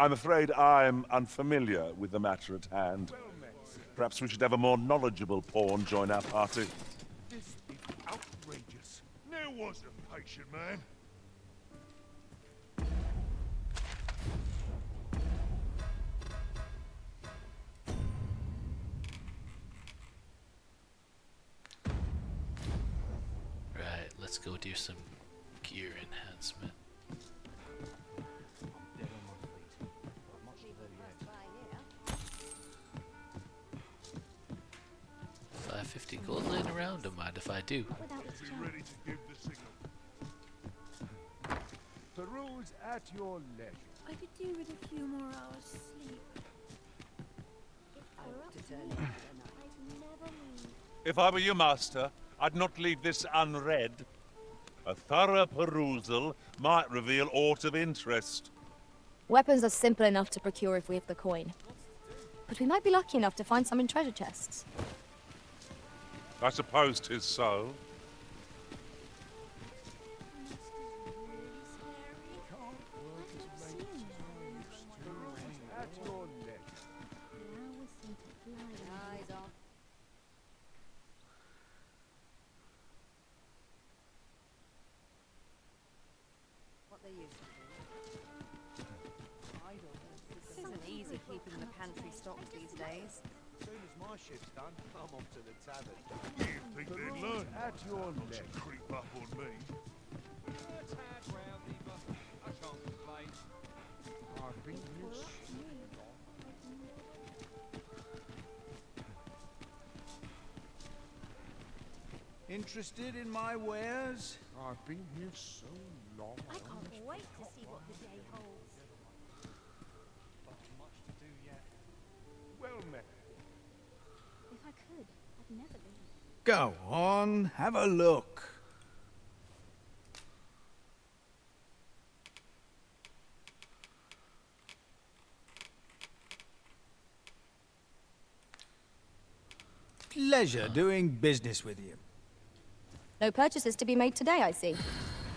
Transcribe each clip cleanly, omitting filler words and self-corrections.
I'm afraid I'm unfamiliar with the matter at hand. Perhaps we should have a more knowledgeable pawn join our party. This is outrageous. There was a patient man. Right, let's go do some gear enhancement. 550 gold laying around, don't mind if I do. Be ready to give the signal. Peruse at your leisure. I could do with a few more hours sleep. If I were your master, I'd not leave this unread. A thorough perusal might reveal aught of interest. Weapons are simple enough to procure if we have the coin. But we might be lucky enough to find some in treasure chests. I suppose 'tis so. At your leisure. What they used to do. It isn't easy keeping the pantry stocked these days. As soon as my shift's done, I'm off to the tavern. You think they'd learn? At your Not to leisure. creep up on me. I've been here so long. Interested in my wares? I've been here so long. I can't wait to see what the day holds. Much to do yet. Well met. If I could, I'd never leave. Go on, have a look. Pleasure doing business with you. No purchases to be made today, I see.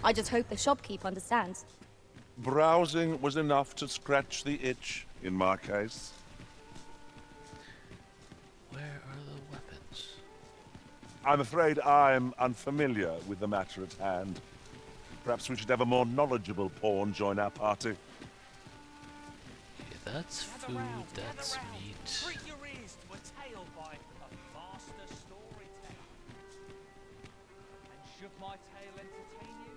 I just hope the shopkeep understands. Browsing was enough to scratch the itch, in my case. Where are the weapons? I'm afraid I'm unfamiliar with the matter at hand. Perhaps we should have a more knowledgeable pawn join our party. Okay, that's food, that's meat. Treat your ears to a tale by a master storyteller. And should my tale entertain you?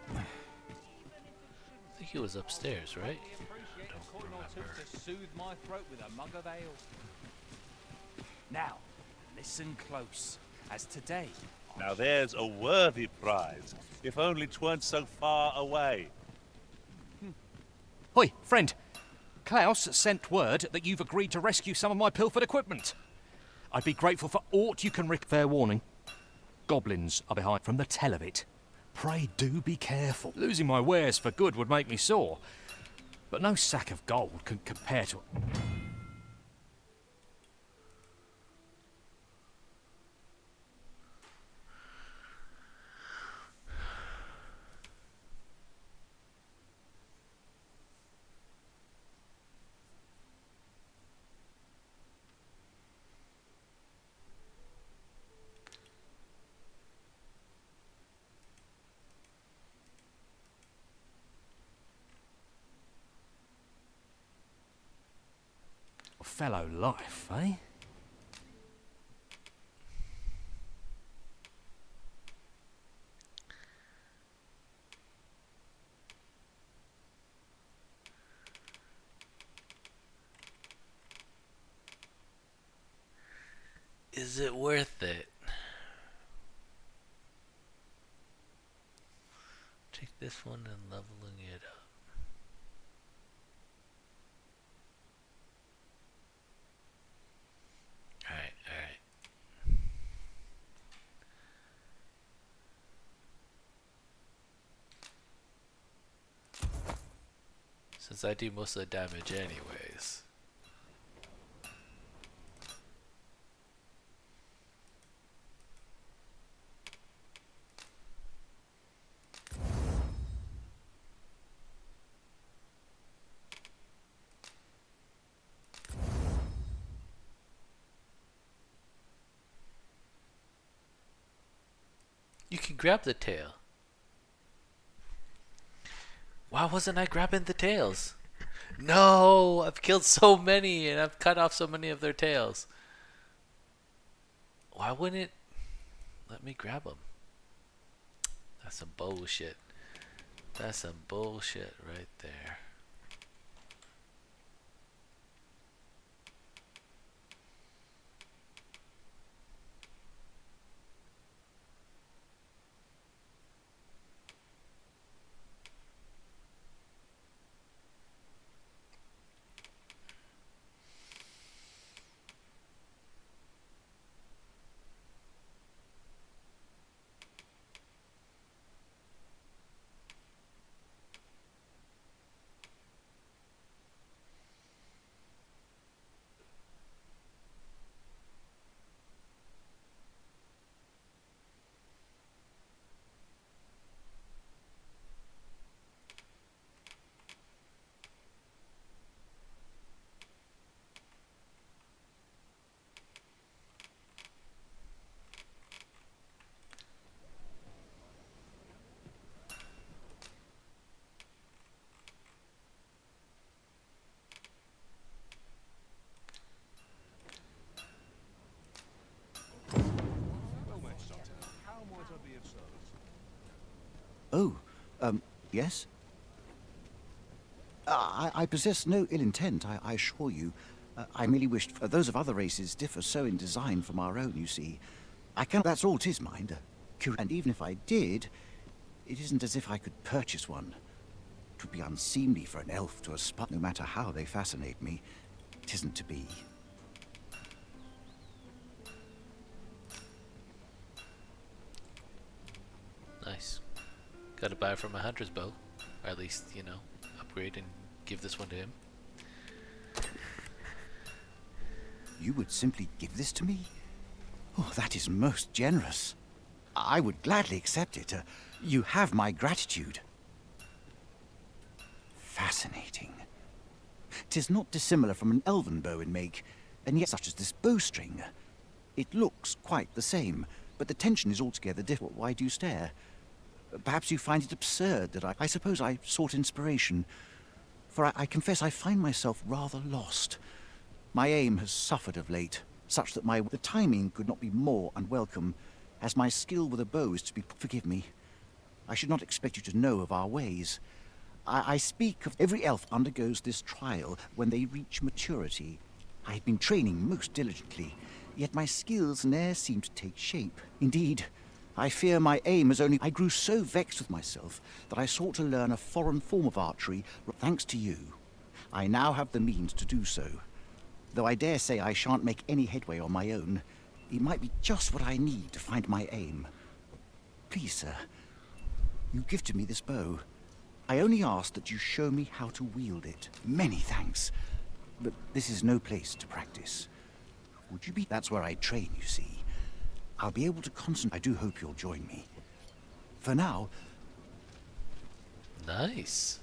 Even if it shouldn't, I think he was upstairs, right? I appreciate a Don't coin or two remember. to soothe my throat with a mug of ale. Now, listen close, as today. Now there's a worthy prize, if only 'tweren't so far away. Hoi, friend. Klaus sent word that you've agreed to rescue some of my pilfered equipment. I'd be grateful for aught you can fair warning. Goblins are behind from the tell of it. Pray do be careful. Losing my wares for good would make me sore. But no sack of gold can compare to... fellow life, eh? Is it worth it? this one and leveling it up. Alright, alright. Since I do most of the damage anyways. You can grab the tail. Why wasn't I grabbing the tails? No, I've killed so many and I've cut off so many of their tails. Why wouldn't it let me grab them? That's some bullshit. That's some bullshit right there. Oh, yes? I possess no ill intent, I assure you. I merely wished those of other races differ so in design from our own, you see. I cannot, that's all 'tis, mind. And even if I did, it isn't as if I could purchase one. It would be unseemly for an elf to aspire, no matter how they fascinate me. It isn't to be. Nice. Gotta buy it from a hunter's bow. Or at least, you know, upgrade and give this one to him. You would simply give this to me? Oh, that is most generous. I would gladly accept it. You have my gratitude. Fascinating. 'Tis not dissimilar from an elven bow in make, and yet such as this bowstring. It looks quite the same, but the tension is altogether different. Why do you stare? Perhaps you find it absurd that I suppose I sought inspiration, for I confess I find myself rather lost. My aim has suffered of late, such that the timing could not be more unwelcome, as my skill with a bow is to be... Forgive me. I should not expect you to know of our ways. I speak of every elf undergoes this trial when they reach maturity. I have been training most diligently, yet my skills ne'er seem to take shape. Indeed, I fear my aim is only... I grew so vexed with myself that I sought to learn a foreign form of archery. Thanks to you, I now have the means to do so. Though I dare say I shan't make any headway on my own, it might be just what I need to find my aim. Please, sir, you gifted me this bow. I only ask that you show me how to wield it. Many thanks, but this is no place to practice. Would you be... That's where I train, you see. I'll be able to concentrate. I do hope you'll join me. For now... Nice.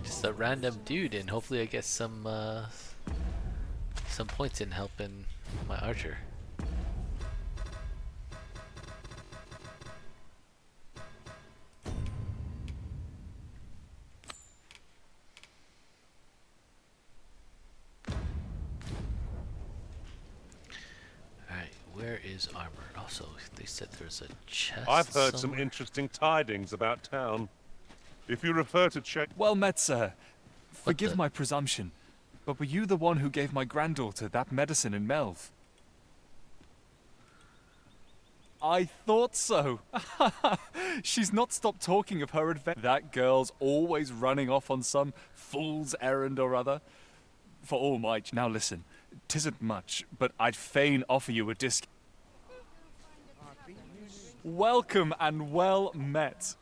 Just a random dude, and hopefully I get some points in helping my archer. Where is armor? Also, they said there's a chest. I've heard somewhere. some interesting tidings about town. If you refer to check... Well met, sir. What Forgive the- my presumption, but were you the one who gave my granddaughter that medicine in Melv? I thought so. She's not stopped talking of her adventure. That girl's always running off on some fool's errand or other. For all my... Now listen, 'tisn't much, but I'd fain offer you a discount. Welcome and well met.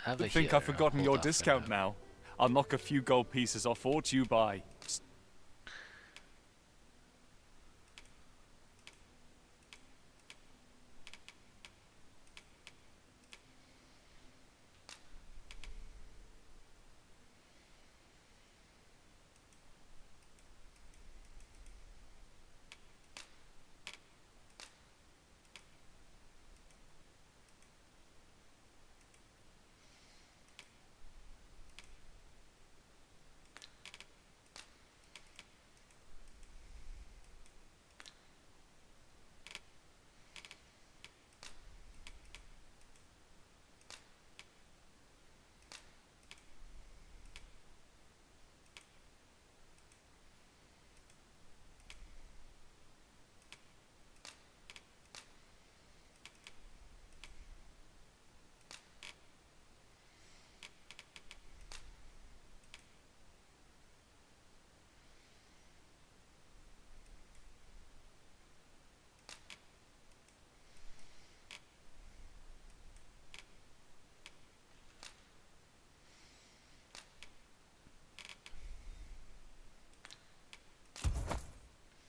Have a I think here. I've forgotten Hold your off a discount minute. now. I'll knock a few gold pieces off aught you buy.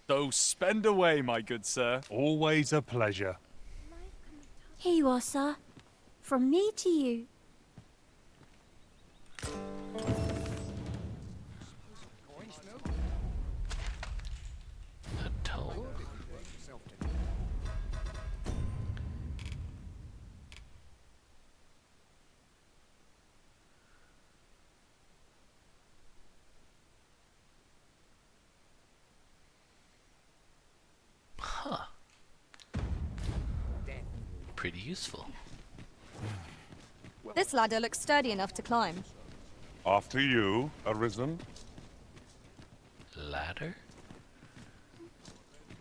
So spend away, my good sir. Always a pleasure. Here you are, sir. From me to you. A tome. Huh. Pretty useful. This ladder looks sturdy enough to climb. After you, Arisen. Ladder?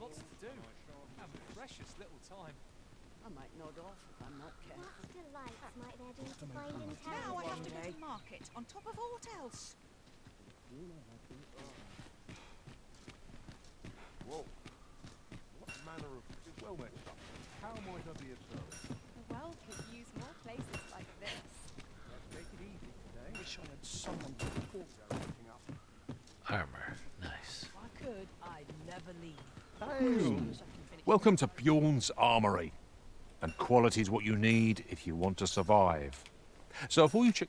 Lots to do. And precious little time. I might nod off if I'm not careful. What delights might there be to find in Now I town? have to go to market on top of aught else. Whoa. What manner of... Well met, sir. How might I be of service? The world could use more places like this. Let's make it easy today. Wish I had someone to report everything up. Armor. Nice. If I could, I'd never leave. Welcome to Bjorn's Armory. And quality's what you need if you want to survive. So before you check...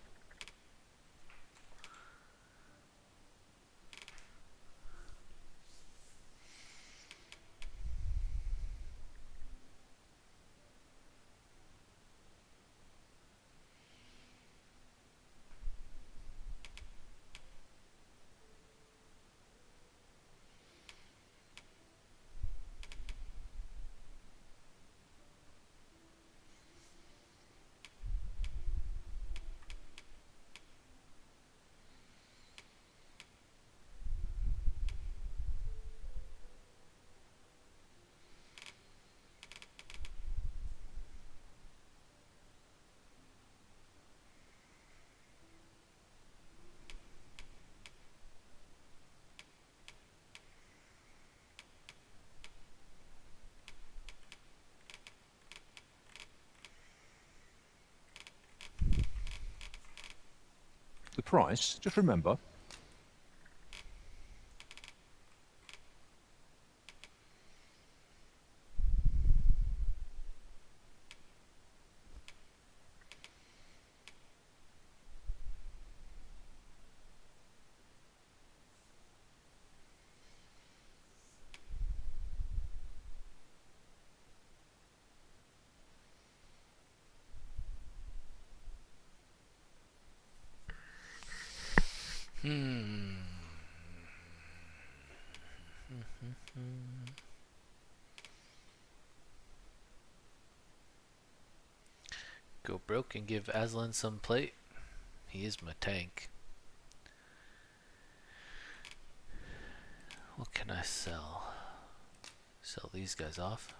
The price, just remember, Hmm. Go broke and give Aslan some plate. He is my tank. What can I sell? Sell these guys off.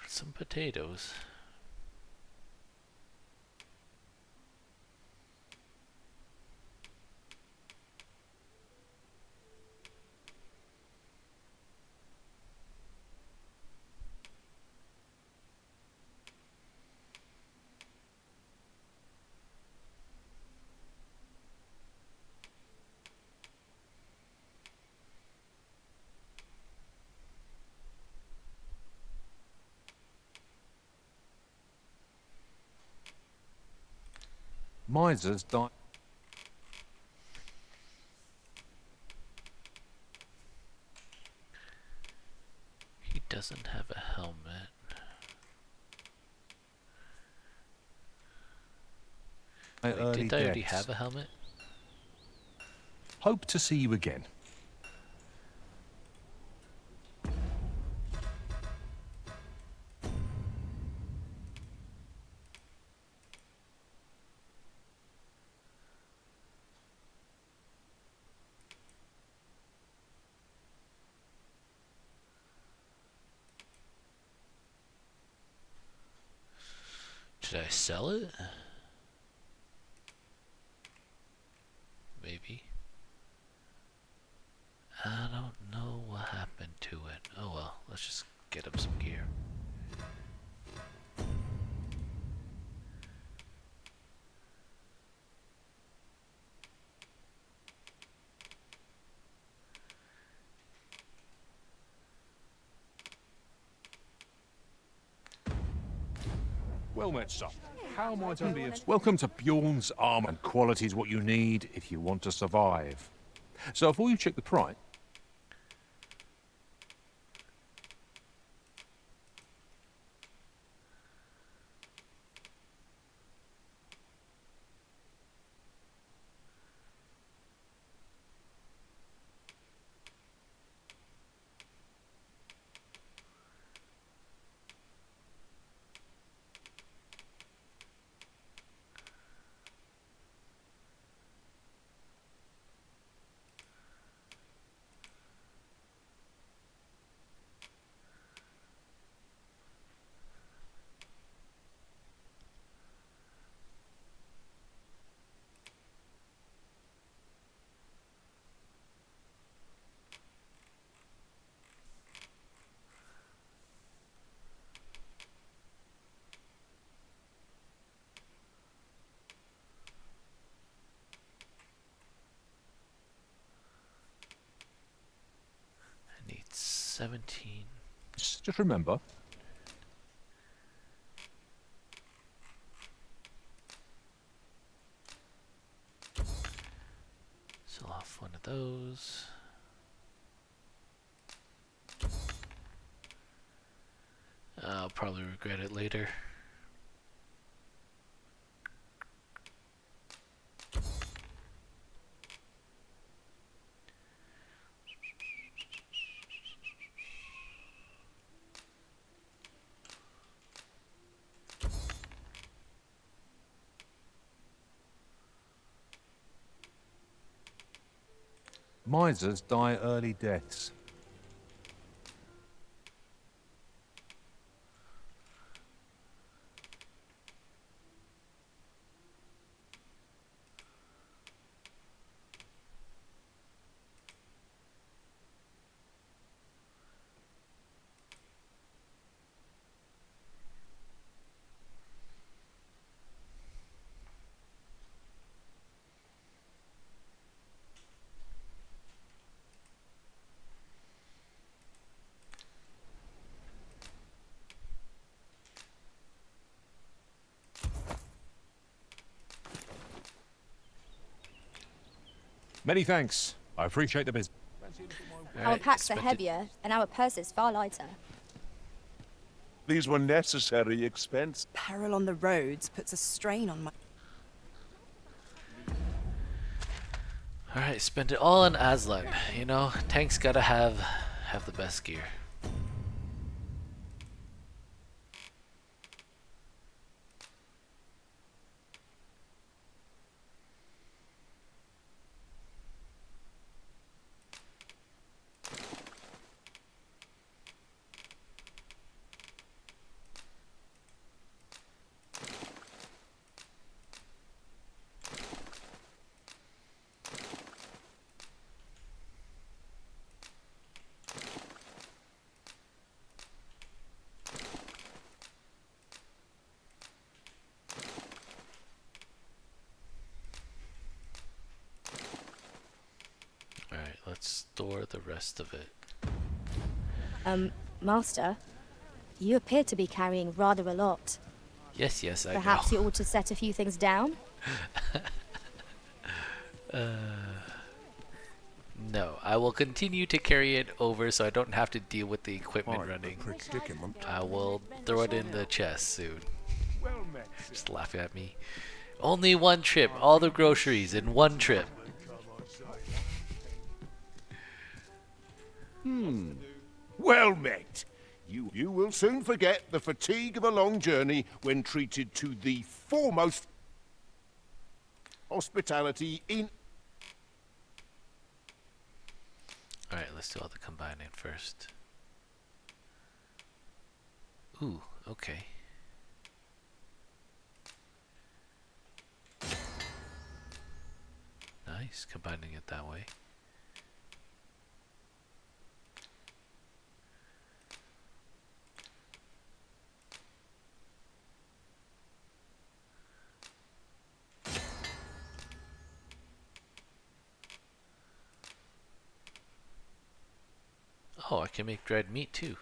Some potatoes. Misers die. He doesn't have a helmet. Wait, did I already have a helmet? Hope to see you again. Should I sell it? Maybe. I don't know what happened to it. Oh well, let's just get him some gear. Well met, sir. How might I be of... Welcome to Bjorn's Armor, and quality is what you need if you want to survive. So before you check the price... I need 17. Just remember... those. I'll probably regret it later. Misers die early deaths. Many thanks. I appreciate the business. Our Alright, packs are expected- heavier, and our purses far lighter. These were necessary expenses. Peril on the roads puts a strain on my... Alright, spend it all on Aslan. You know, tanks gotta have the best gear. Alright, let's store the rest of it. Master, you appear to be carrying rather a lot. Yes, I Perhaps know. you ought to set a few things down? No, I will continue to carry it over so I don't have to deal with the equipment running. I will throw it in the chest soon. Just laughing at me. Only one trip, all the groceries in one trip. Well met. You will soon forget the fatigue of a long journey when treated to the foremost hospitality in... Alright, let's do all the combining first. Ooh, okay. Nice, combining it that way. Oh, I can make dried meat too.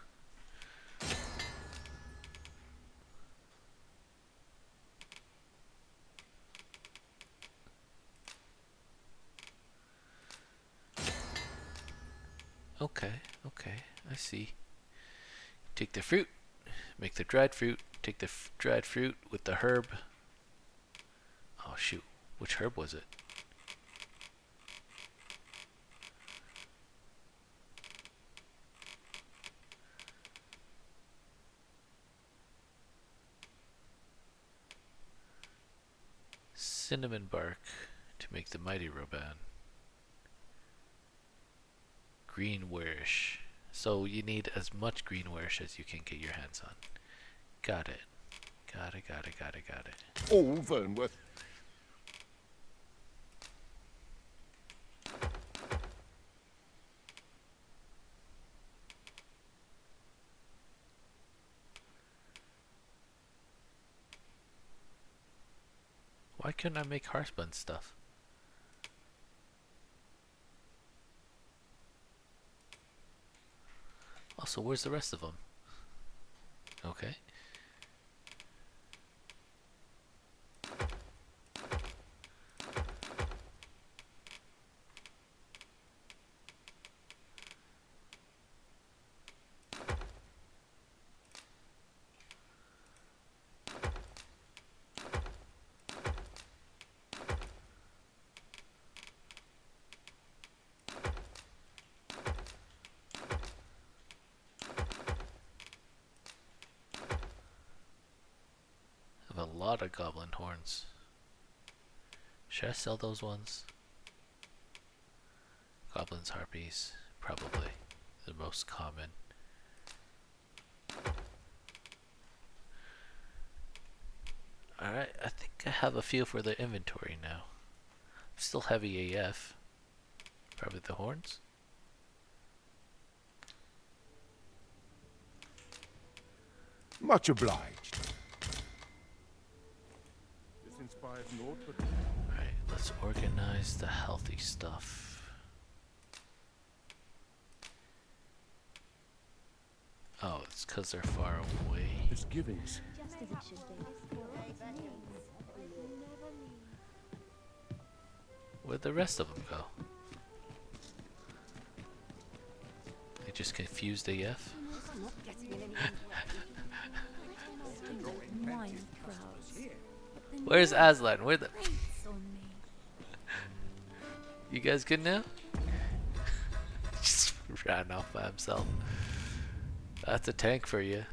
Okay, I see. Take the fruit, make the dried fruit, take the dried fruit with the herb. Oh shoot, which herb was it? Cinnamon bark to make the mighty Roban. Green warish. So you need as much green warish as you can get your hands on. Got it. Got it. all Vernworth. Why couldn't I make hearthbun stuff? Also, where's the rest of them? Okay. lot of goblin horns. Should I sell those ones? Goblins, harpies, probably the most common. Alright, I think I have a few for the inventory now. Still heavy AF. Probably the horns. Much obliged. This inspires naught but... Alright, let's organize the healthy stuff. Oh, it's because they're far away. It's givings. Just as it should be. Where'd the rest of them go? They just confused AF? Where's Aslan? Where the... You guys good now? Just ran off by himself. That's a tank for you.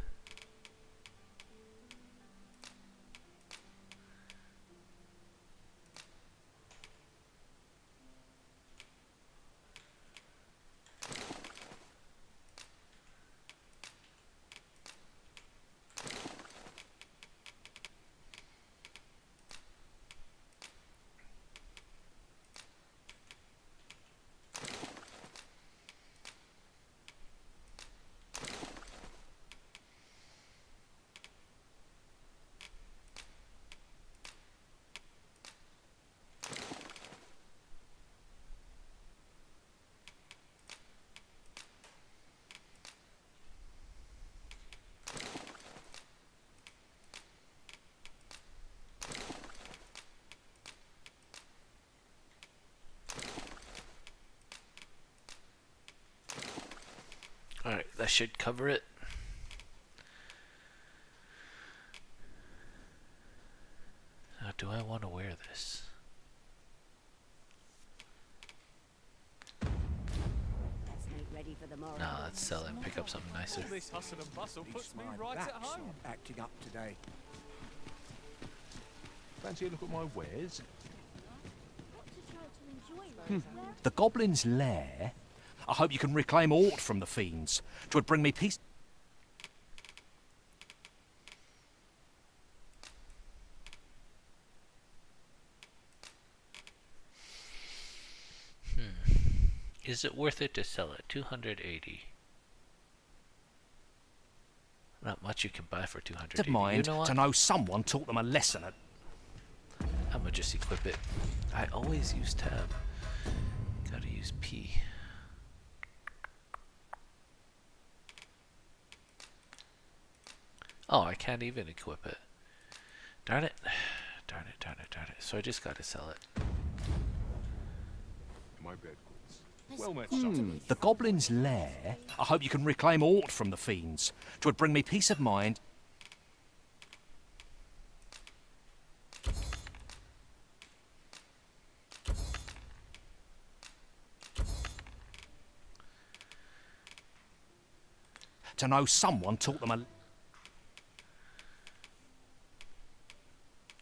Alright, that should cover it. Now, do I want to wear this? No, let's sell it and pick up something nicer. This hustle and bustle puts me right at home. Acting up today. Fancy a look at my wares? The goblin's lair? I hope you can reclaim aught from the fiends. 'Twould bring me peace. Is it worth it to sell it? 280. Not much you can buy for 280. To mind You know what? to know someone taught them a lesson at... I'm gonna just equip it. I always use tab. Gotta use P. Oh, I can't even equip it. Darn it. Darn it, darn it, darn it. So I just gotta sell it. My bed. Well met, son. The goblin's lair? I hope you can reclaim aught from the fiends. 'Twould bring me peace of mind. To know someone taught them a...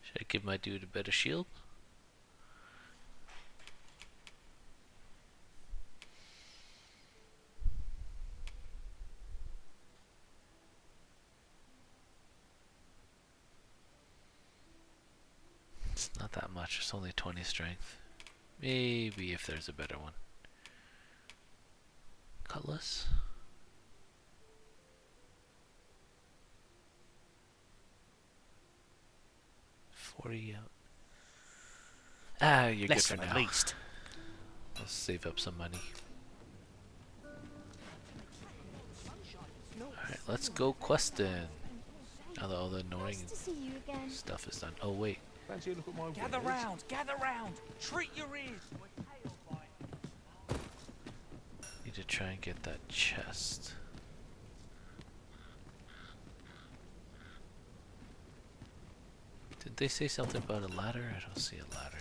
Should I give my dude a better shield? It's not that much, it's only 20 strength. Maybe if there's a better one. Cutlass? Out. Ah, you're Less good for than now. at least. I'll save up some money. Alright, let's go questing. Now that all the annoying Nice to see you again. stuff is done. Oh wait. Fancy a look at my Gather wares? round, gather round. Treat your ears. Need to try and get that chest. Did they say something about a ladder? I don't see a ladder.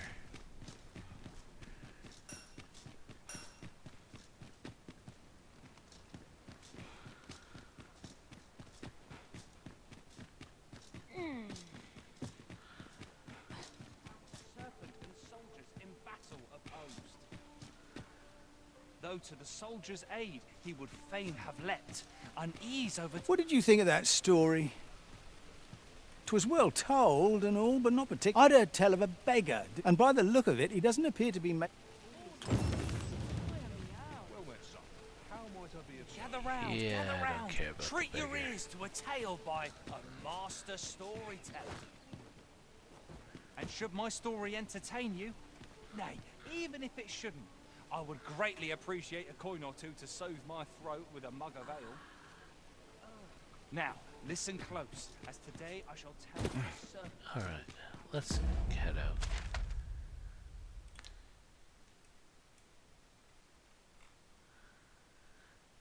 go to the soldier's aid, he would fain have leapt. Unease over... What did you think of that story? 'Twas well told and all, but not particular. I'd heard tell of a beggar, and by the look of it, he doesn't appear to be Gather round, Yeah, gather I don't round. care about Treat the your beggar. ears to a tale by a master storyteller. And should my story entertain you, nay, even if it shouldn't, I would greatly appreciate a coin or two to soothe my throat with a mug of ale. Now, listen close, as today I shall tell you certain... Alright, let's head out.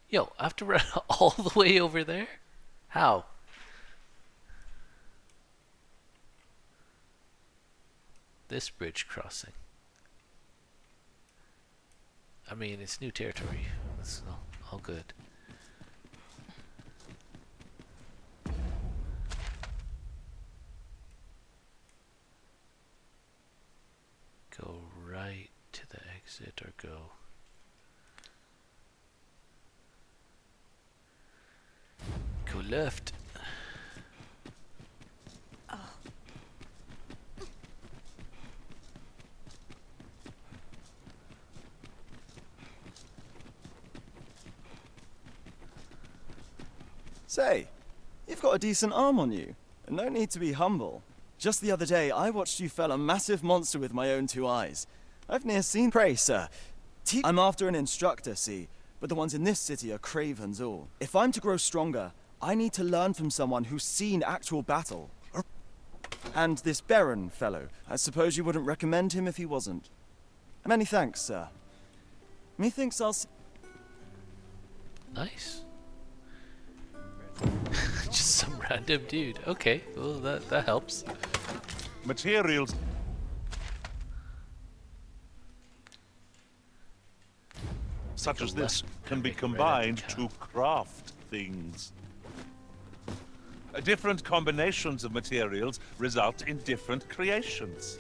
Yo, I have to run all the way over there? How? This bridge crossing. I mean, it's new territory. It's all good. Go right to the exit or go... Go left. Say, you've got a decent arm on you, and no need to be humble. Just the other day, I watched you fell a massive monster with my own 2 eyes. I've near seen... Pray, sir. I'm after an instructor, see, but the ones in this city are cravens all. If I'm to grow stronger, I need to learn from someone who's seen actual battle. And this Baron fellow, I suppose you wouldn't recommend him if he wasn't. Many thanks, sir. Methinks I'll... Nice. Just some random dude. Okay, well that helps. Materials. Such as this can be combined to craft things. Different combinations of materials result in different creations.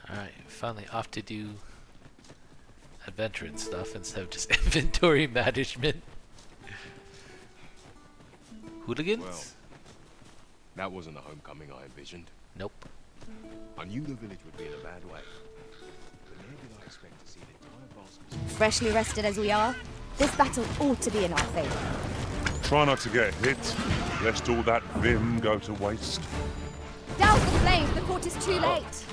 Alright, finally off to do adventure and stuff instead of just inventory management. Hooligans? Well, that wasn't the homecoming I envisioned. Nope. I knew the village would be in a bad way. But never did I expect to see the entire basket. Freshly rested as we are, this battle ought to be in our favor. Try not to get hit, lest all that vim go to waste. Douse the flames before it is too late.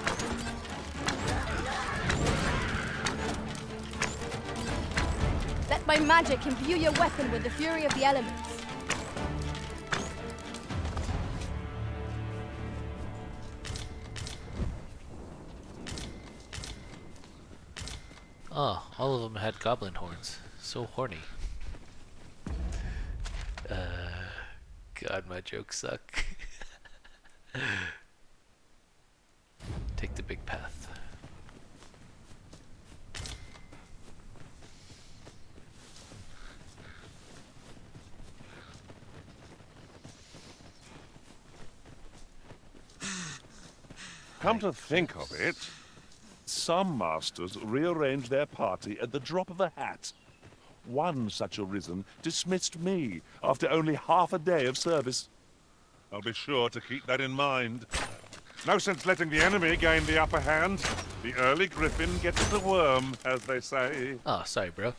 Let my magic imbue your weapon with the fury of the elements. Oh, all of them had goblin horns. So horny. God, my jokes suck. Take the big path. Come to think of it, some masters rearrange their party at the drop of a hat. One such arisen dismissed me after only half a day of service. I'll be sure to keep that in mind. No sense letting the enemy gain the upper hand. The early griffin gets the worm, as they say. Oh, sorry, bro.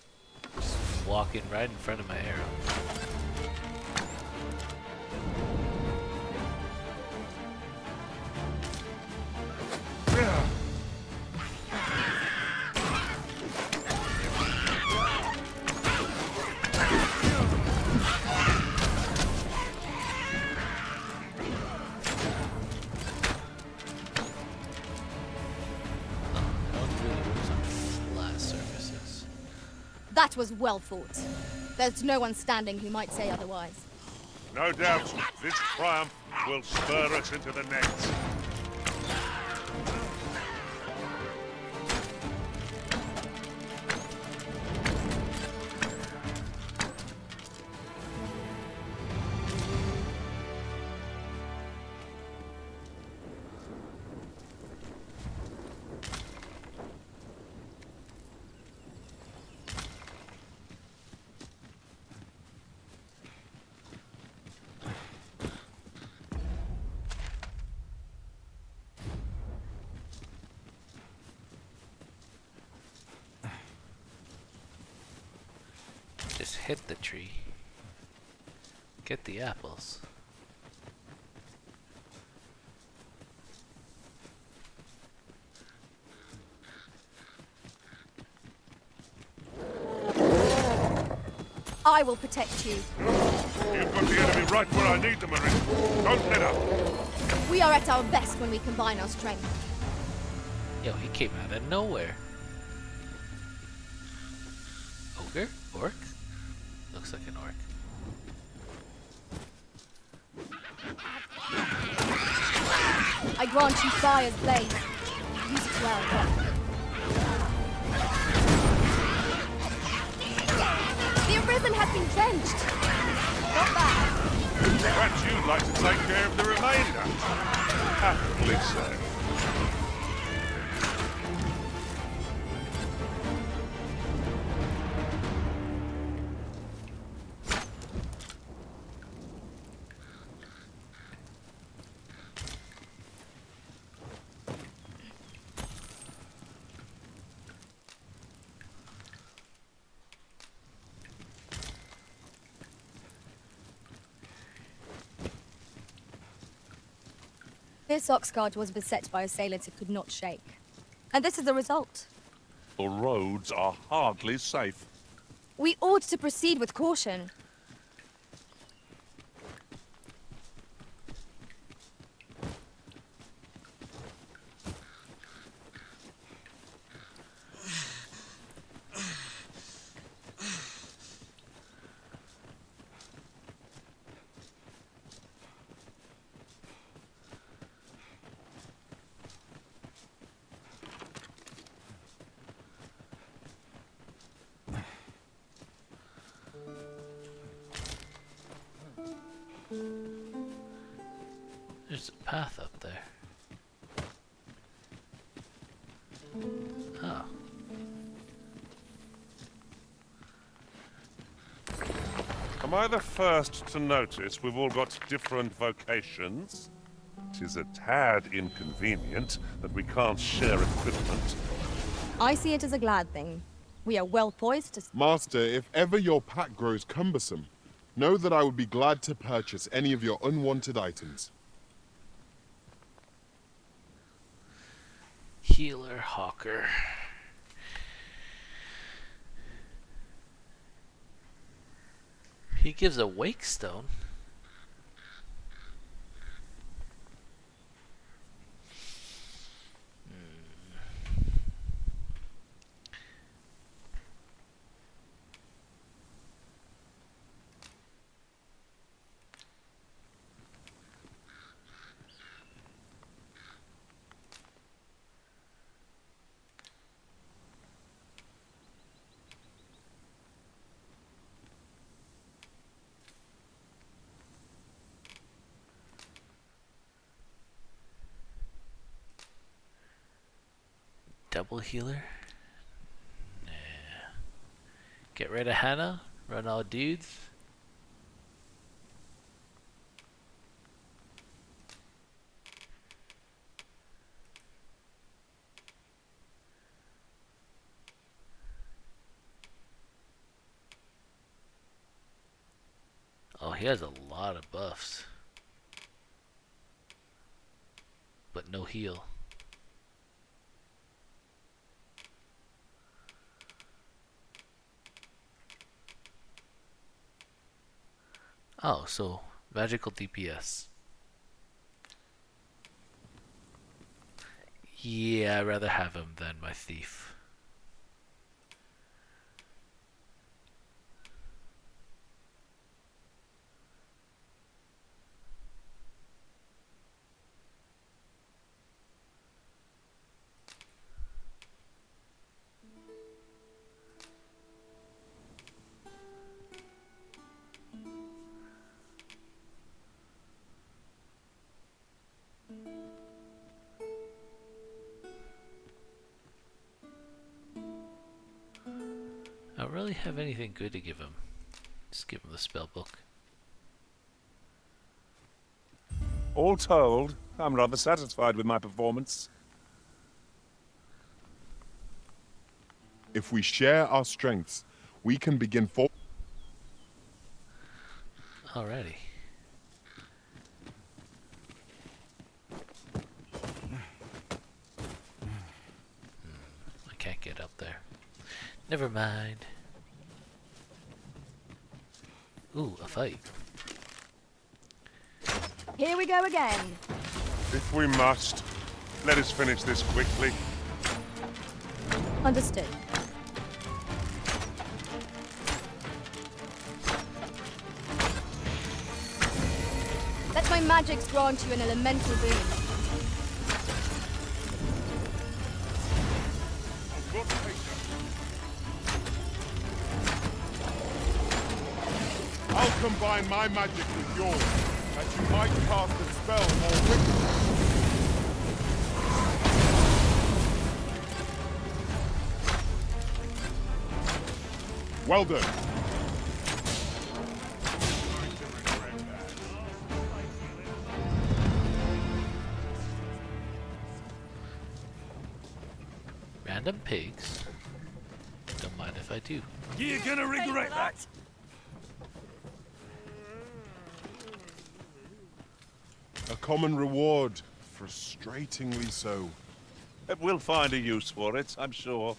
Just walking right in front of my arrow. That was well fought. There's no one standing who might say otherwise. No doubt, this triumph will spur us into the next. hit the tree. Get the apples. I will protect you. You've got the enemy right where I need them, Marine. Don't let up. We are at our best when we combine our strength. Yo, he came out of nowhere. Ogre? Orc? Looks like an orc. I grant you fire's blade. Use it well. The arisen has been drenched. Not bad. Perhaps you'd like to take care of the remainder. Happily so. This Oxguard was beset by assailants it could not shake. And this is the result. The roads are hardly safe. We ought to proceed with caution. There's a path up there. Oh. Am I the first to notice we've all got different vocations? It is a tad inconvenient that we can't share equipment. I see it as a glad thing. We are well poised to... Master, if ever your pack grows cumbersome, know that I would be glad to purchase any of your unwanted items. Healer Hawker. He gives a wake stone. Double healer? Nah. Get rid of Hannah? Run all dudes? Oh, he has a lot of buffs. But no heal. Oh, so magical DPS. Yeah, I'd rather have him than my thief. I don't really have anything good to give him. Just give him the spell book. All told, I'm rather satisfied with my performance. If we share our strengths, we can begin Alrighty. I can't get up there. Never mind. Ooh, a fight. Here we go again. If we must, let us finish this quickly. Understood. Let my magics grant you an elemental boon. I'll combine my magic with yours, that you might cast a spell more quickly. Well done. Random pigs. Don't mind if I do. You're gonna regret that. A common reward, frustratingly so. We'll find a use for it, I'm sure.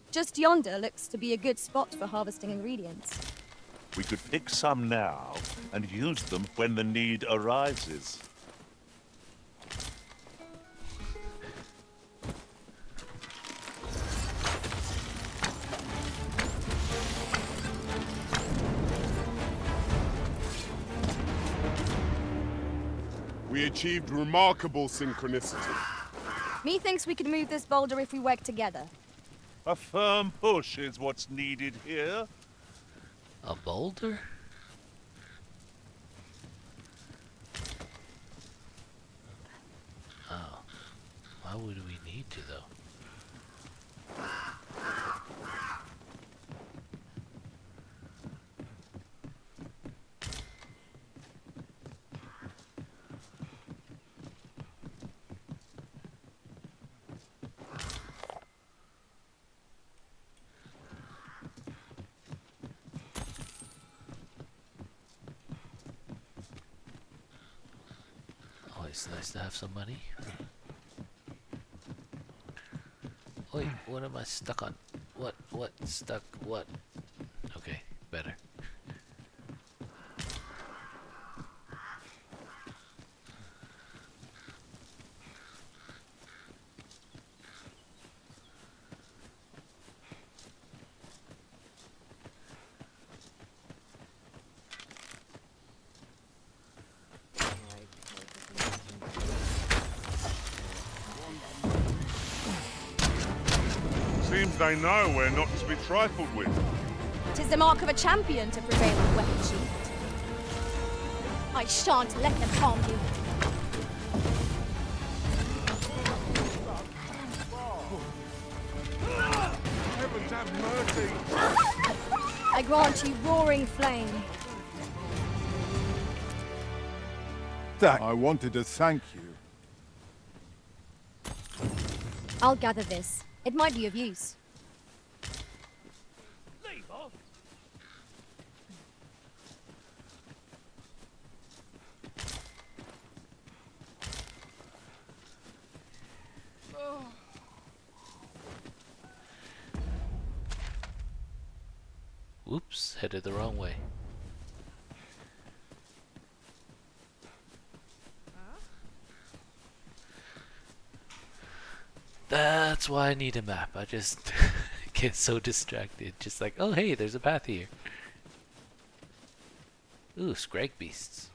Just yonder looks to be a good spot for harvesting ingredients. We could pick some now and use them when the need arises. We achieved remarkable synchronicity. Methinks we could move this boulder if we work together. A firm push is what's needed here. A boulder? Oh. Why would we need to, though? It's nice to have some money. Wait, what am I stuck on? What stuck? What? Okay, better. Seems they know we're not to be trifled with. 'Tis the mark of a champion to prevail with weapon shield. I shan't let them harm you. Heavens have mercy! I grant you roaring flame. I wanted to thank you. I'll gather this. It might be of use. Whoops, headed the wrong way. That's why I need a map. I just get so distracted. Just like, oh hey, there's a path here. Ooh, scrag beasts.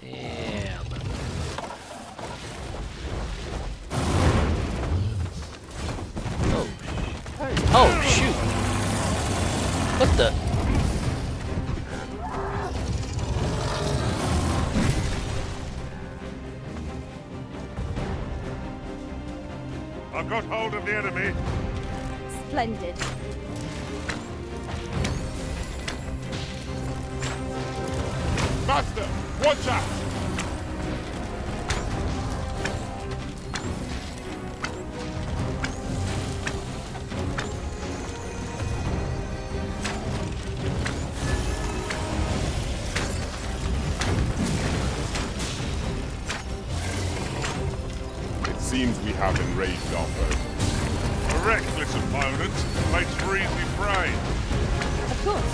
Yeah. Oh. Oh shoot. What the? I've got hold of the enemy. Splendid. Master, watch out! It seems we have enraged our foe. A reckless opponent makes for easy prey. Of course.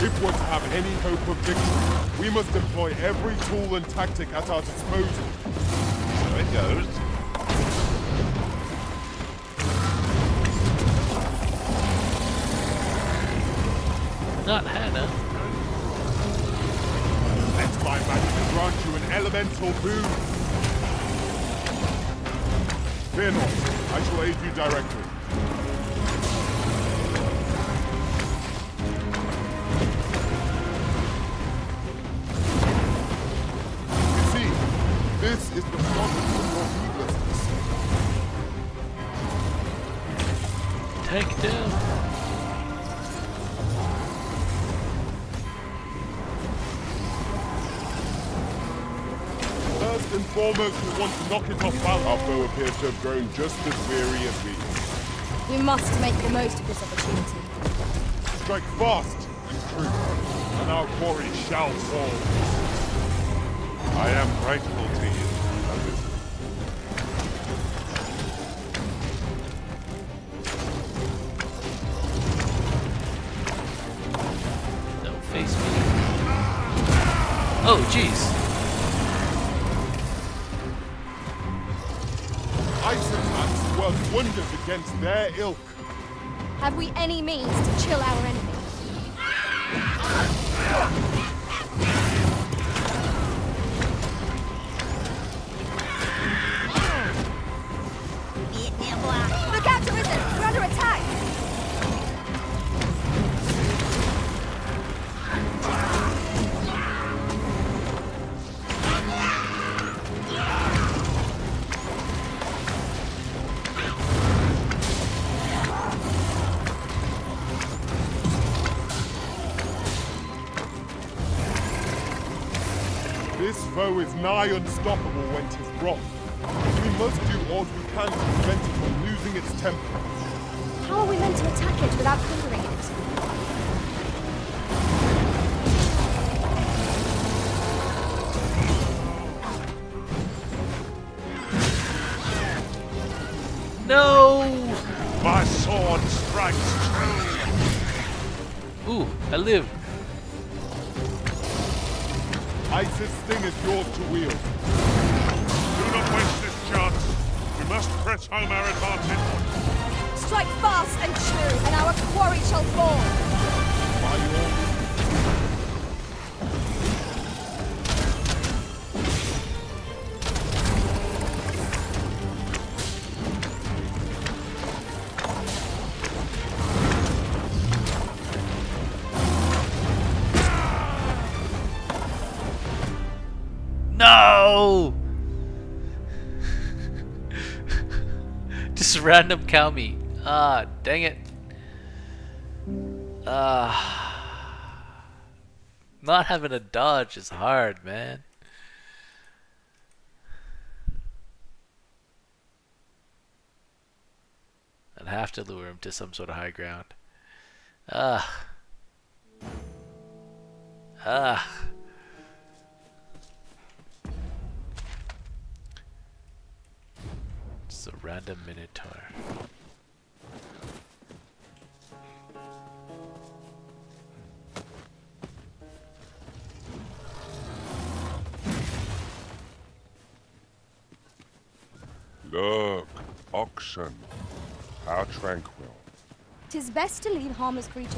If we're to have any hope of victory, we must employ every tool and tactic at our disposal. So it goes. Not Hannah. Let my magic grant you an elemental boon. Fear not, I shall aid you directly. You see, this is the product of your heedlessness. Take down. First and foremost, we want to knock it off balance. Our foe appears to have grown just as weary as we. We must make the most of this opportunity. Strike fast and true, and our quarry shall fall. I am grateful to you, Elizabeth. Don't face me. Oh, jeez. Ice attacks work wonders against their ilk. Have we any means to chill our enemy? Look out, Arisen! We're under attack! This foe is nigh unstoppable when 'tis brought. We must do all we can to prevent it from losing its temper. How are we meant to attack it without hindering it? No! My sword strikes true. Ooh, I live. Ice's sting is yours to wield. Do not waste this chance. We must press home our advantage. Strike fast and true, and our quarry shall fall! By your No! Just random cow meat. Ah, dang it. Not having a dodge is hard, man. I'd have to lure him to some sort of high ground. Just a random minotaur. Look, oxen. How tranquil. 'Tis best to leave harmless creatures.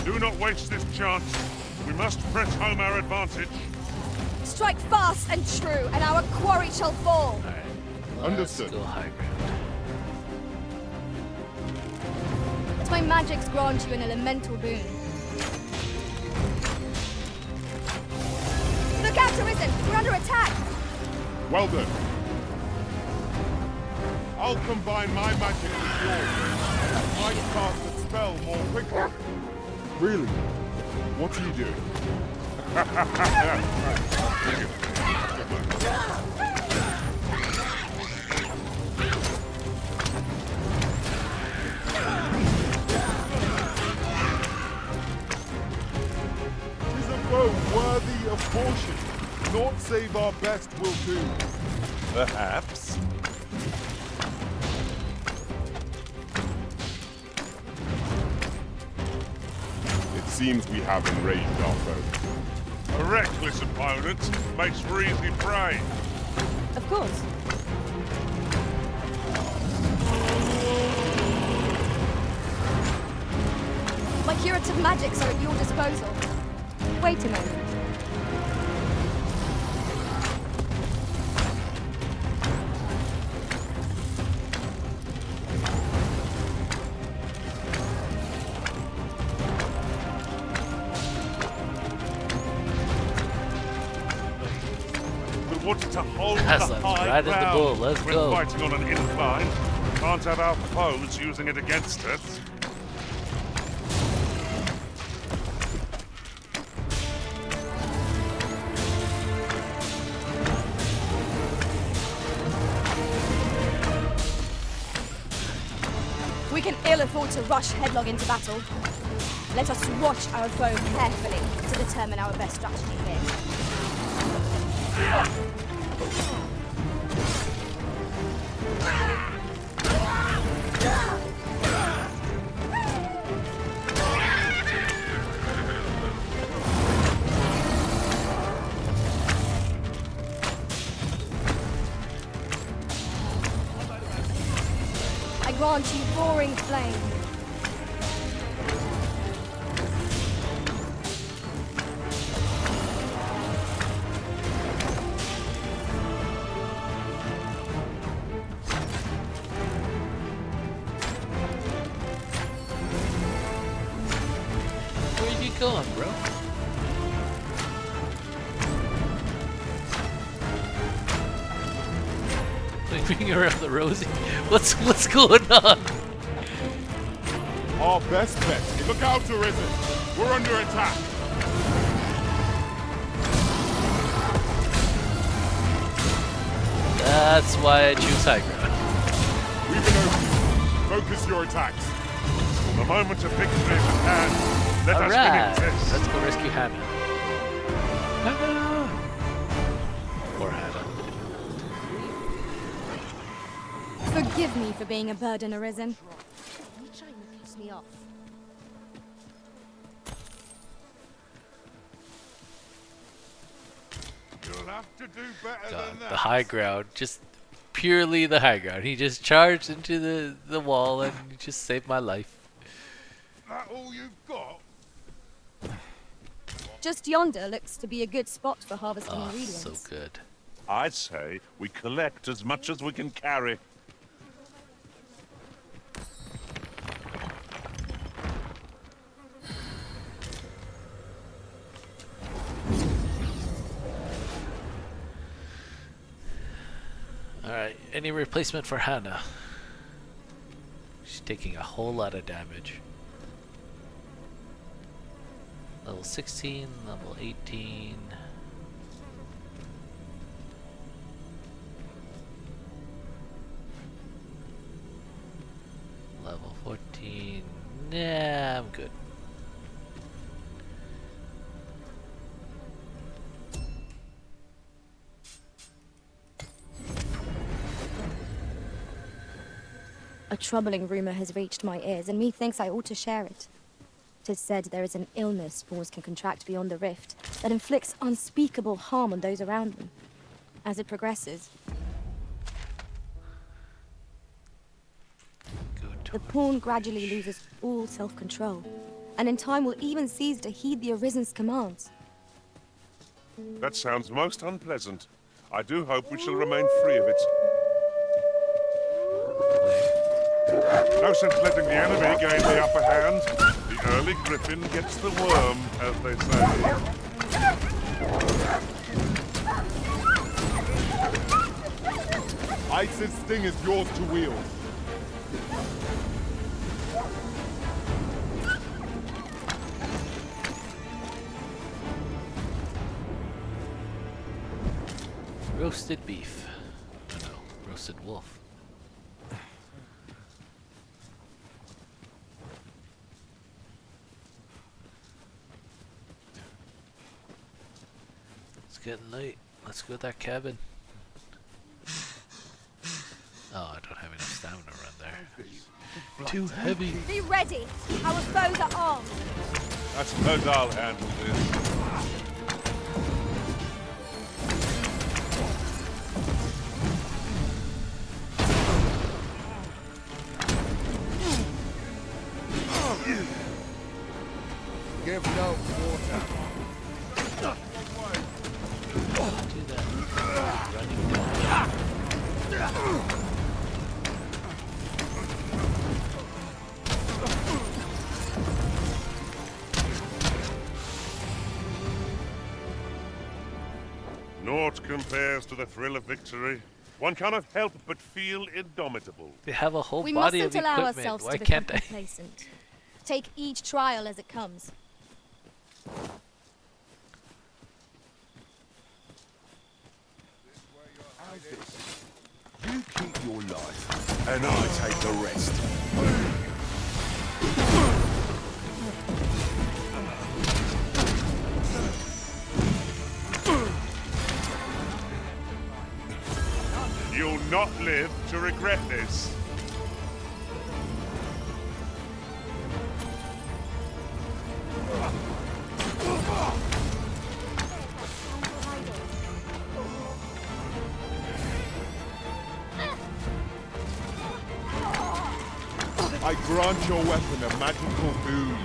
Do not waste this chance. We must press home our advantage. Strike fast and true, and our quarry shall fall! Understood. Let's go high ground. Let my magics grant you an elemental boon. Look out, Arisen! We're under attack! Well done. I'll combine my magic with yours. I might cast the spell more quickly. Really? What are you doing? Is a bow worthy of caution? Naught save our best will do. Perhaps. It seems we have enraged our foe. A reckless opponent makes for easy prey. Of course. My curative magics are at your disposal. Wait a moment. We wanted to hold That's the like high riding the ground bull. Let's when go. fighting on an incline. Can't have our foes using it against us. We can ill afford to rush headlong into battle. Let us watch our foe carefully to determine our best strategy here. I grant you roaring flame. Where you going, bro? Moving around the rosy. What's going on? Our best bet. Look out, Arisen. We're under attack. That's why I choose high ground. We've been opened. Focus your attacks. The moment of victory is at hand. Let us Alright, begin this. let's go rescue Hannah. Hannah! Poor Hannah. Forgive me for being a burden, Arisen. You're trying to piss me off. You'll have to do better God, than that. the high ground, just purely the high ground. He just charged into the wall and just saved my life. That all you've got? Just yonder looks to be a good spot for harvesting Oh, ingredients. so good. I'd say we collect as much as we can carry. Alright, any replacement for Hannah? She's taking a whole lot of damage. Level 16, level 18. Level 14. Nah, I'm good. A troubling rumor has reached my ears, and methinks I ought to share it. 'Tis said there is an illness spores can contract beyond the rift that inflicts unspeakable harm on those around them. As it progresses, the pawn gradually loses all self-control, and in time will even cease to heed the Arisen's commands. That sounds most unpleasant. I do hope we shall remain free of it. No sense letting the enemy gain the upper hand. The early griffin gets the worm, as they say. Ice's sting is yours to wield. Roasted beef. Oh no, roasted wolf. It's getting late. Let's go to that cabin. Oh, I don't have enough stamina to run there. Too heavy. Be ready. Our foes are armed. I suppose I'll handle this. Give no quarter. Naught compares to the thrill of victory. One cannot help but feel indomitable. They have a whole We body mustn't of allow equipment. ourselves Why to become can't I? complacent. Take each trial as it comes. You keep your life, and I take the rest. You'll not live to regret this. I grant your weapon a magical boon.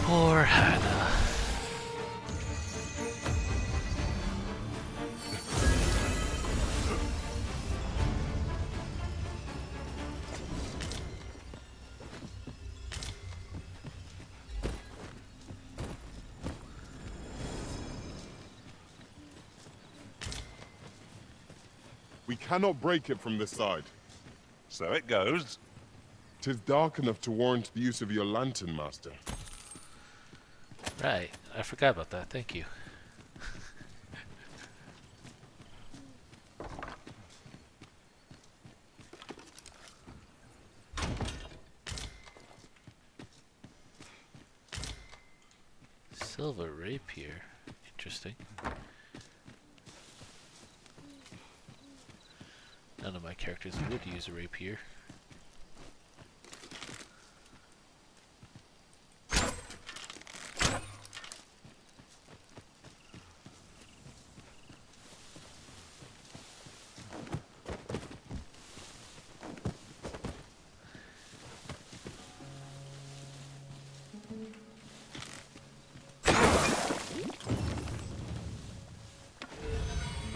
Poor Hannah. We cannot break it from this side. So it goes. 'Tis dark enough to warrant the use of your lantern, Master. Right, I forgot about that. Thank you. Silver rapier. Interesting. None of my characters would use a rapier.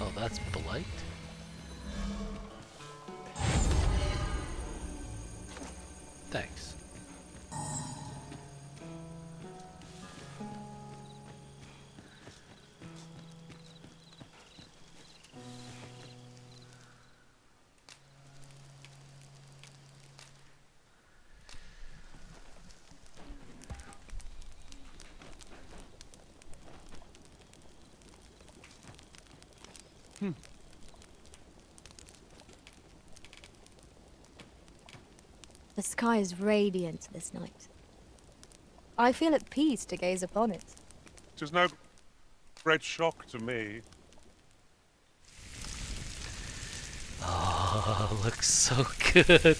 Oh, that's blight? Thanks. The sky is radiant this night. I feel at peace to gaze upon it. 'Tis no great shock to me. Oh, looks so good.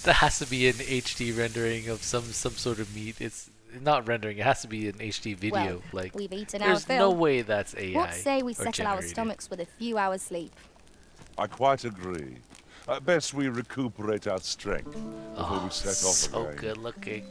That has to be an HD rendering of some sort of meat. It's not rendering. It has to be an HD video. Well, like we've eaten our there's fill. no way that's AI. What say we or settle our generated. stomachs with a few hours sleep? I quite agree. Best we recuperate our strength before we set off So again. good looking.